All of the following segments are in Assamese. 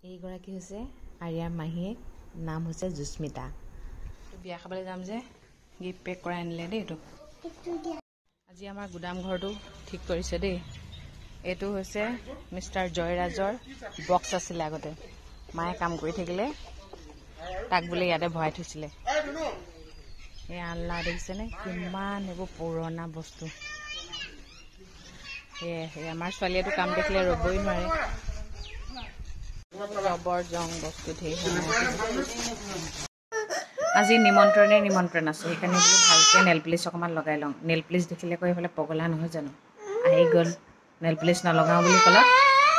এইগৰাকী হৈছে আৰিয়াৰ মাহীয়েক, নাম হৈছে জুস্মিতা। বিয়া খাবলৈ যাম যে গিফ্ট পেক কৰাই আনিলে দেই। এইটো আজি আমাৰ গুদাম ঘৰটো ঠিক কৰিছে দেই। এইটো হৈছে মিষ্টাৰ জয়ৰাজৰ বক্স আছিলে আগতে, মায়ে কাম কৰি থাকিলে তাক বোলে ইয়াতে ভৰাই থৈছিলে। এই আল্লা দেখিছেনে কিমান এইবোৰ পুৰণা বস্তু। সেয়ে আমাৰ ছোৱালীয়েতো কাম দেখিলে ৰ'বই নোৱাৰে। ৰবৰ জং বস্তু ধেৰ। আজি নিমন্ত্ৰণ আছে, সেইকাৰণে বোলো ভালকৈ নেল পলিচ অকণমান লগাই লওঁ। নেল পলিচ দেখিলে কৈ এইফালে পগলা নহয় জানো, আহি গ'ল নেল পলিচ নলগাওঁ বুলি ক'লে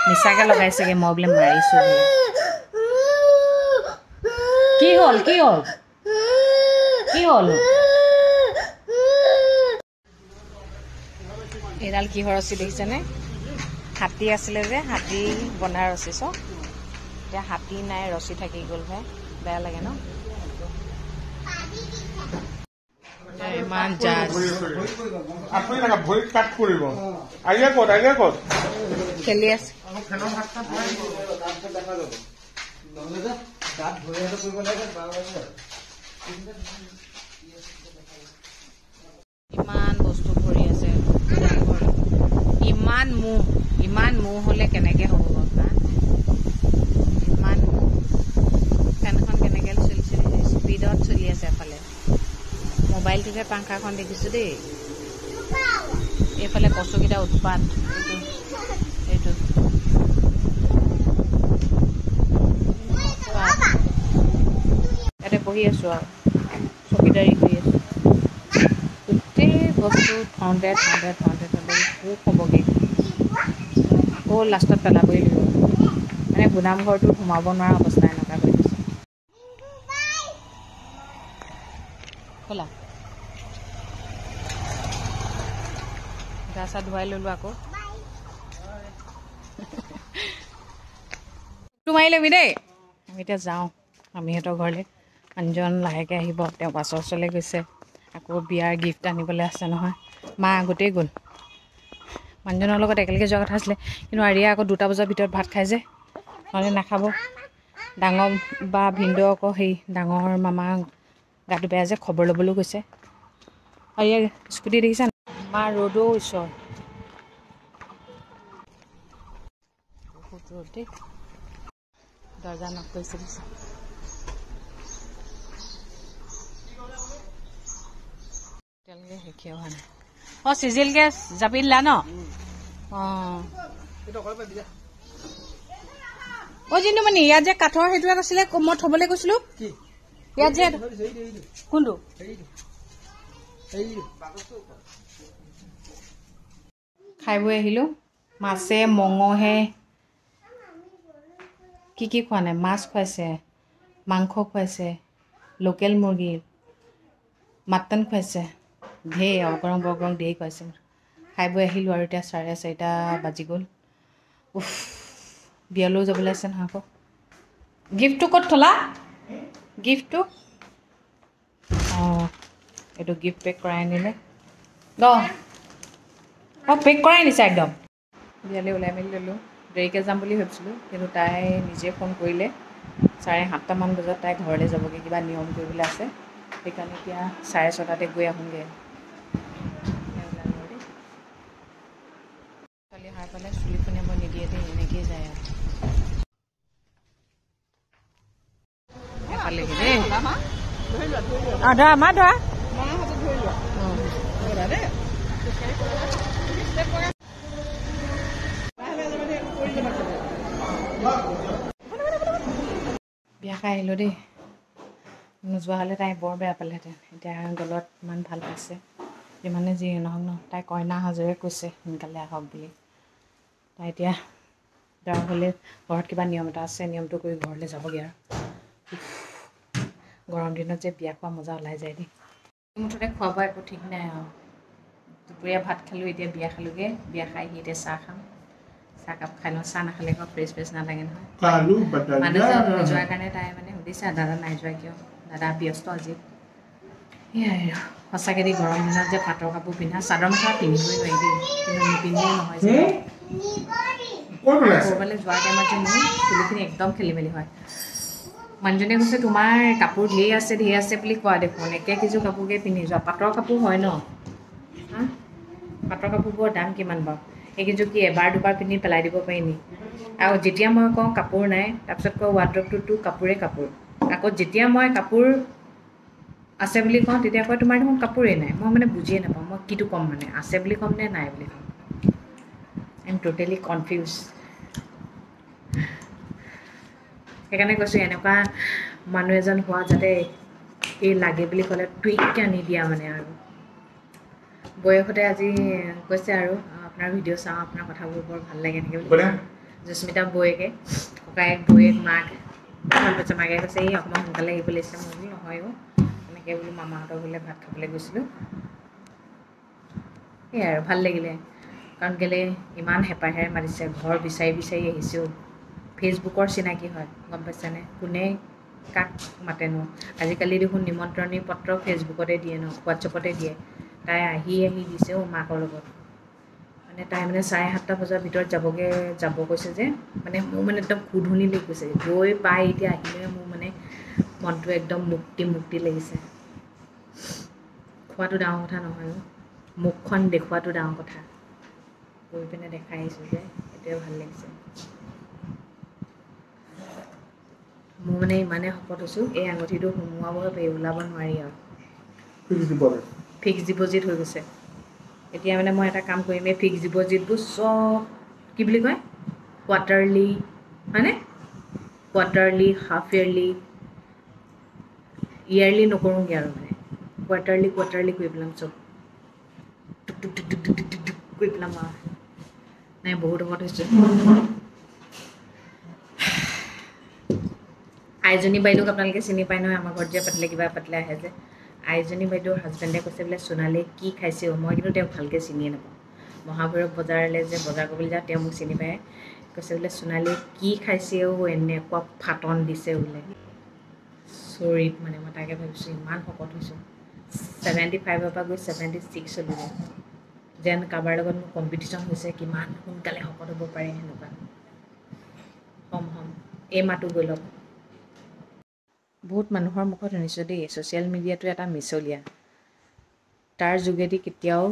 মিছাকৈ লগাইছেগৈ। মই বোলে মাৰিছোঁ বোলে। কি হ'ল কি হ'ল কি হ'ল? এইডাল কিহৰ ৰছী দেখিছেনে? হাতী আছিলে যে, হাতী বনা ৰছী। চব এতিয়া হাতী নাই, ৰছী থাকি গ'ল ভাই, বেয়া লাগে ন। ইমান জাজ খেলি আছে। ইমান বস্তু ভৰি আছে, ইমান মহ হলে কেনেকে হ'ব বাৰু? ইমান মহ, ফেনখন কেনেকে স্পীডত চলি আছে এফালে। মোবাইলটোতে পাংখাখন দেখিছো দেই। এইফালে কচুকেইটা উৎপাত। এইটো ইয়াতে বহি আছো আৰু চকীদাৰী কৰি আছো। গোটেই বস্তু থওঁতে পোক হ'বগৈ। আকৌ লাষ্টত পেলাবই লাগিব। মানে গুদাম ঘৰটো সোমাব নোৱাৰা অৱস্থা এনেকুৱা কৰি দিছে। খোলা গা চা ধুৱাই ললো আকৌ। মাৰি লবি দেই। আমি এতিয়া যাওঁ আমিহঁতৰ ঘৰলৈ। মানুহজন লাহেকৈ আহিব, তেওঁ বাছৰ ওচৰলৈ গৈছে। আকৌ বিয়াৰ গিফ্ট আনিবলৈ আছে নহয়। মা আগতেই গ'ল। মানুহজনৰ লগত একেলগে যোৱা কথা আছিলে, কিন্তু আৰিয়া আকৌ 2টা বজাৰ ভিতৰত ভাত খাই যে, নহ'লে নাখাব। ডাঙৰ বা ভিনদেউ আকৌ সেই ডাঙৰ মামা গাটো বেয়া যে, খবৰ ল'বলৈও গৈছে। আৰিয়া স্কুটি দেখিছা নাই? মা ৰ'দো ওচৰ বহুত ৰ'দ দেই। দৰ্জা নক কৰিছে দিছে। এতিয়ালৈকে শেষে হোৱা নাই। অঁ চিজিলকৈ জাপি দিলা ন? অঁ অ' জিন্দুমণি, ইয়াত যে কাঠৰ সেইটো আছিলে মই থ'বলৈ কৈছিলোঁ, ইয়াত যে কোনটো? খাই বৈ আহিলোঁ। মাছে মঙহে কি খোৱা নাই? মাছ খুৱাইছে, মাংস খুৱাইছে, লোকেল মুৰ্গী, মাটন খুৱাইছে, ঢেৰ অগৰং বগৰং ঢেৰ খুৱাইছে। খাই বৈ আহিলোঁ আৰু এতিয়া 4:30 বাজি গ'ল। উফ, বিয়ালৈও যাবলৈ আছে নহয় আকৌ। গিফ্টটো ক'ত থলা? গিফ্টটো অঁ এইটো গিফ্ট পেক কৰাই আনিলে। পেক কৰাই আনিছে একদম। বিয়ালৈ ওলাই মেলি ল'লোঁ। দেৰিকৈ যাম বুলি ভাবিছিলোঁ, কিন্তু তাই নিজে ফোন কৰিলে 7:30মান বজাত তাই ঘৰলৈ যাবগৈ, কিবা নিয়ম কৰিবলৈ আছে। সেইকাৰণে এতিয়া 6:30 গৈ আহোঁগৈ। ছোৱালী সাৰ পালে চুলি খুন্দিব নিদিয়ে দেই, এনেকৈয়ে যায় আৰু। পালেহি দেই। ধৰা মা ধৰা। বিয়া খাই আহিলোঁ দেই। নোযোৱা হ'লে তাই বৰ বেয়া পালেহেঁতেন। এতিয়া গলত ইমান ভাল পাইছে। যিমানে যি নহওক ন, তাই কইনা সাজৰে কৈছে সোনকালে আহক বুলি। তাই এতিয়া দৰা হ'লে ঘৰত কিবা নিয়ম এটা আছে, নিয়মটো কৰি ঘৰলৈ যাবগৈ আৰু। গৰম দিনত যে বিয়া খোৱা মজা ওলাই যায় দেই। মুঠতে খোৱা বোৱা একো ঠিক নাই আৰু। দুপৰীয়া ভাত খালোঁ, এতিয়া বিয়া খালোঁগৈ। বিয়া খাই আহি এতিয়া চাহ খাম। চাহকাপ খাই লওঁ। চাহ নাখালে আকৌ ফ্ৰেছ নালাগে নহয়। মানুহজন নোযোৱাৰ কাৰণে তাই মানে সুধিছে দাদা নাই যোৱা কিয়? দাদা ব্যস্ত আজি। সেয়াই আৰু সঁচাকৈ দেই, গৰম দিনত যে পাটৰ কাপোৰ পিন্ধা, চাদৰ মেখেলা পিন্ধিবই নোৱাৰি দেই, কিন্তু নিপিন্ধিলেও নহয় যে। ক'ৰবালৈ যোৱাৰ টাইমত যে মোৰ চুলিখিনি একদম খেলি মেলি হয় মানুহজনে কৈছে তোমাৰ কাপোৰ ঢেৰ আছে বুলি কোৱা দেখোন একে কিছু কাপোৰকে পিন্ধি যোৱা পাটৰ কাপোৰ হয় ন পাটৰ কাপোৰবোৰৰ দাম কিমান বাৰু এইকেইযোৰ কি এবাৰ দুবাৰ পিন্ধি পেলাই দিব পাৰি নি আৰু যেতিয়া মই কওঁ কাপোৰ নাই তাৰপিছত কওঁ ৱাৰ্ড্ৰবটোতো কাপোৰে কাপোৰ আকৌ যেতিয়া মই কাপোৰ আছে বুলি কওঁ তেতিয়া কয় তোমাৰ দেখোন কাপোৰেই নাই মই মানে বুজিয়ে নাপাওঁ মই কিটো ক'ম মানে আছে বুলি ক'ম নে নাই বুলি ক'ম আই এম টোটেলি কনফিউজ সেইকাৰণে কৈছোঁ এনেকুৱা মানুহ এজন হোৱা যাতে এই লাগে বুলি ক'লে টুইককৈ আনি দিয়া মানে আৰু বয়সতে আজি কৈছে আৰু আপোনাৰ ভিডিঅ' চাওঁ আপোনাৰ কথাবোৰ বৰ ভাল লাগে এনেকৈ বুলি জস্মিতা বৌয়েকে ককায়েক বৌয়েক মাক ভাল পাইছে মাকে কৈছে এই অকণমান সোনকালে আহিব লাগিছে মই বোলো নহয়ো এনেকৈ বোলো মামাহঁতৰ বোলে ভাত খাবলৈ গৈছিলোঁ সেয়াই আৰু ভাল লাগিলে কাৰণ কেলৈ ইমান হেঁপাহেৰে মাতিছে ঘৰ বিচাৰি বিচাৰি আহিছোঁ ফেচবুকৰ চিনাকি হয় গম পাইছেনে কোনে কাক মাতেনো আজিকালি দেখোন নিমন্ত্ৰণী পত্ৰ ফেচবুকতে দিয়ে ন হোৱাটছএপতে দিয়ে তাই আহি দিছে মাকৰ লগত মানে তাই মানে 7:30 বজাৰ ভিতৰত যাব কৈছে যে মানে মোৰ মানে একদম কুধুনি লাগি গৈছে গৈ পাই এতিয়া আহিলে মোৰ মানে মনটো একদম মুক্তি লাগিছে খোৱাটো ডাঙৰ কথা নহয় মুখখন দেখুৱাটো ডাঙৰ কথা গৈ পিনে দেখাই আহিছোঁ যে সেইটোৱে ভাল লাগিছে মোৰ মানে ইমানেই শকত হৈছোঁ এই আঙুঠিটো সোমোৱাব পাৰি ওলাব নোৱাৰি আৰু ফিক্স ডিপ'জিট হৈ গৈছে এতিয়া মানে মই এটা কাম কৰিম এই ফিক্স ডিপ'জিটবোৰ চব কি বুলি কয় কোৱাৰ্টাৰলি হয়নে কোৱাৰ্টাৰলি হাফ ইয়াৰলি নকৰোঁগৈ আৰু মানে কোৱাৰ্টাৰলি কৰি পেলাম চব টুক কৰি পেলাম আৰু নাই বহুত শকত হৈছোঁ আইজনী বাইদেউক আপোনালোকে চিনি পায় নহয় আমাৰ ঘৰত যে কিবা পাতিলে আহে যে আইজনী বাইদেউৰ হাজবেণ্ডে কৈছে বোলে সোণালীয়ে কি খাইছে মই কিন্তু তেওঁক ভালকৈ চিনিয়ে নাপাওঁ মহাভৈৰৱ বজাৰলৈ যে বজাৰ কৰিবলৈ যাওঁ তেওঁ মোক চিনি পায় কৈছে বোলে সোণালীয়ে কি খাইছে এনেকুৱা ফাটন দিছে বোলে চৰিত মানে মই তাকে ভাবিছোঁ ইমান শকত হৈছোঁ 75ৰ পৰা গৈ 76 চলিলে যেন কাৰোবাৰ লগত মোৰ কম্পিটিশ্যন হৈছে কিমান সোনকালে শকত হ'ব পাৰে সেনেকুৱা হম এই মাহটো গৈ লওক বহুত মানুহৰ মুখত শুনিছোঁ দেই ছ'চিয়েল মিডিয়াটো এটা মিছলীয়া তাৰ যোগেদি কেতিয়াও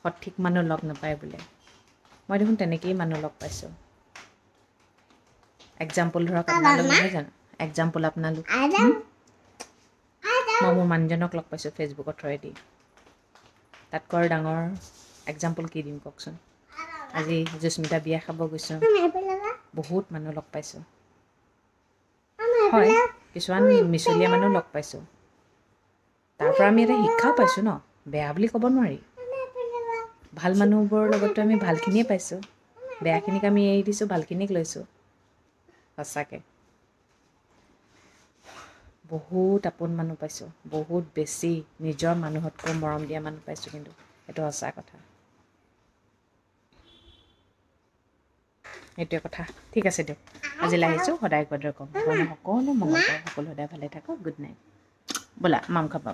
সঠিক মানুহ লগ নাপায় বোলে মই দেখোন তেনেকেই মানুহ লগ পাইছোঁ এক্সাম্পল ধৰক আপোনালোক নহয় জানো এক্সাম্পল আপোনালোক মই মোৰ মানুহজনক লগ পাইছোঁ ফেচবুকৰ থ্ৰুৱেদি তাতকৈ আৰু ডাঙৰ এক্সাম্পল কি দিম কওকচোন আজি জস্মিতা বিয়া খাব গৈছোঁ বহুত মানুহ লগ পাইছোঁ হয় কিছুমান মিছলীয়া মানুহ লগ পাইছোঁ তাৰ পৰা আমি এটা শিক্ষাও পাইছোঁ ন বেয়া বুলি ক'ব নোৱাৰি ভাল মানুহবোৰৰ লগততো আমি ভালখিনিয়ে পাইছোঁ বেয়াখিনিক আমি এৰি দিছোঁ ভালখিনিক লৈছোঁ সঁচাকৈ বহুত আপোন মানুহ পাইছোঁ বহুত বেছি নিজৰ মানুহতকৈ মৰম দিয়া মানুহ পাইছোঁ কিন্তু সেইটো সঁচা কথা সেইটোৱে কথা ঠিক আছে দিয়ক আজিলৈ আহিছোঁ সদায় কদৰ কম সকলো মংগল সকলো সদায় ভালে থাকক গুড নাইট ব'লা মাম খাবা